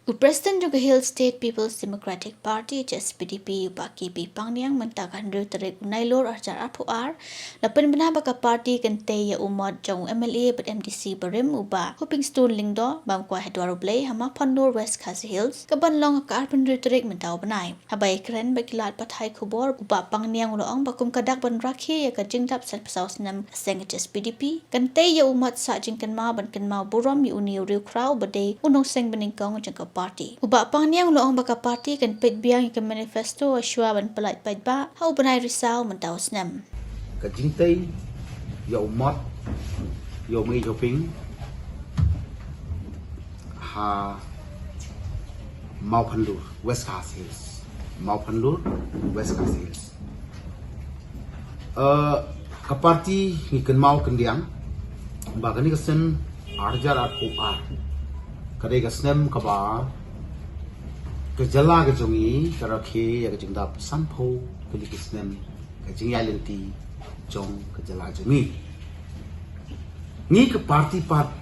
President juga Hill State People's Democratic Party (PDP) baki pi pangniang mentakan tarik unailor arjar apuar lapan benar baka parti kente ya umat jong MLA but MDC berim uba hoping stone lingdo bangkwa hedwaru blay hama Pandor West Khasi Hills kaban long ka arpan tarik mentau benai habai keren bakilat pathai khubor uba pangniang uloong bakum kadak ban rakhi ya ka jingtap sel pesaus nam seng PDP kente ya umat sa jingkan ma ban kan ma buram yu uni riu kraw badai unong seng beningkong jangka parti. Uba pangniang loong baka parti kan pet biang ikan manifesto aswa ban pelat pet ba hau benai risau mentau senam. Kajingtai ya umat ya mai joping ha mau Pandur West Khasi Hills mau Pandur West Khasi Hills ka parti ngikan mau kendiang bagani kesen arjar ar kadai kasnem kaba kejala kejongi karakhe ya kejingdap sanpho kali kasnem kejing yalenti jong kejala jongi ni ke parti pat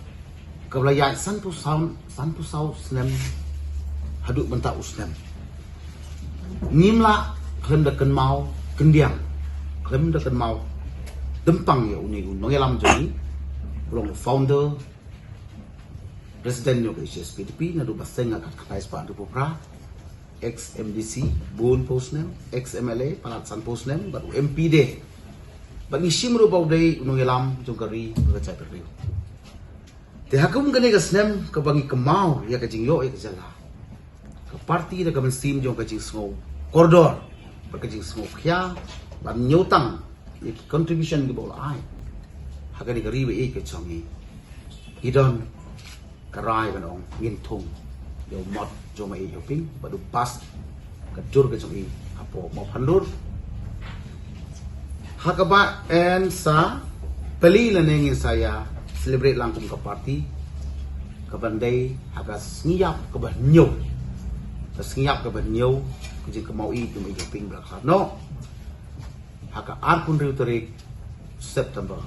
kablaya sanpho sau snem haduk benta usnem nimla klem dakan mau kendiang klem dakan mau dempang ya uni nongelam jongi long founder President ng PDP na dubaseng at kakais pa ang Dupopra, ex-MDC, buon postnem, ex-MLA, panatsan postnem, baru MPD. Bagi simro baw day unong ilam jungkari magacay perriyo. Te hakum gani gasnem kabangi kamaw ya kajingyo ya kajala. Kaparti na kamansim jong kajing snow koridor, kajing snow kya, ban nyotang ya contribution gi baw ay. Hagani kariwe kajongi. Idon karai banong ngintung yo mod jo mai yo ping badu pas kajur ke jongi apo mo Pandur hakaba en sa peli lanengin saya celebrate langkum ka party kabandai haga sngiyap ka banyo sa sngiyap ka banyo kujing ka mau i yo ping brakha no haga arpun riu tarik September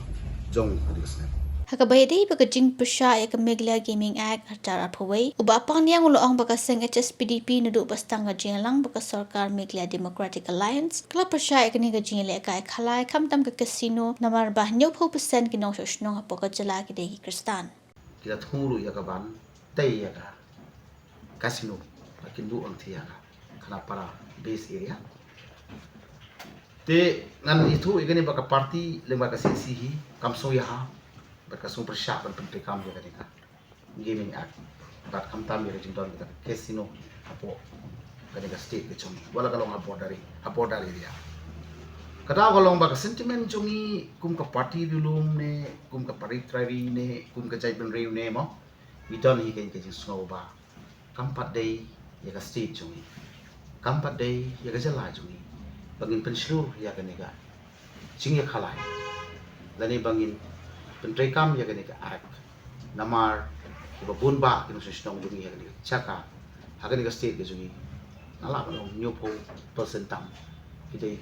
jong adisne Hakabayadi baka jing persya ya Meglia Gaming Act arjar apaway uba pangniang uloong baka seng PDP nuduk bastang gajing lang baka sarkar Meglia Democratic Alliance kala persya ya kani gajing le ka khalai kamtam ka casino namar bah 90% kinong sosnong apo ka jala ki degi kristan kita thuru ya kaban tai ya ka casino akindu ang thia ka kana para base area te ngan itu igani baka party lembaga sisihi kamso ya berkasung persyak dan pentrikam juga dengan gaming act kat kamtam ya jindon kita casino apo kadang state ke chong wala kalong apo dari dia kada kalong baka sentiment chongi kum ka party dulum ne kum ka paritrari ne kum ka jai ben ne mo bidon hi ke snow ba kampat day ya ka state chongi kampat day ya ka jala chongi bangin penslur ya ka nega ching ya khalai lani bangin pentrikam ya gani ka act namar iba bunba kinu sisnong jungi ya gani chaka hagani ka state ke jungi nala no nyopo percentam kidai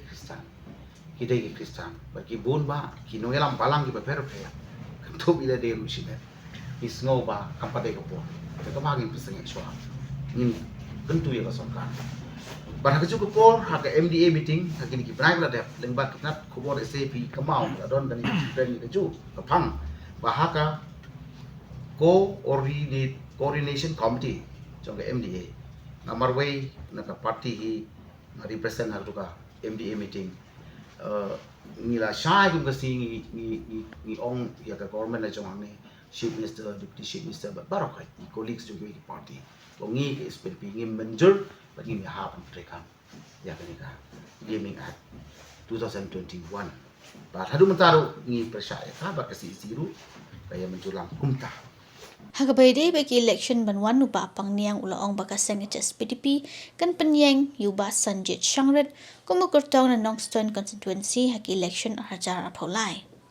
kristan bagi bunba kinu elam balang ki paper pe kanto bila de rusine isngo ba kampade ko po ka magin pisang extra nin tentu ya ka sarkar bar haka juga por haka MDA meeting hagini ki brai bla dep lengba knat khobor SAP kamau adon dan dan ju kapang bahaka coordination committee jong MDA namar way na ka party hi represent hal ka MDA meeting nila shai kum ka sing ni ong ya ka government na jong ne chief minister deputy chief minister barakai colleagues juga di party ongi ke SPP ngi menjur bagi mi ha pentrikam ya ka gaming act 2021 ba hadu mentaru ngi persya ka ba kasi siru kaya menjulang kumta Hakabayadi bagi election banwan uba pangniang uloong baka seng PDP kan penyeng yuba Sanjit Shangret kumukurtong na Nongston constituency hak election arjar apolai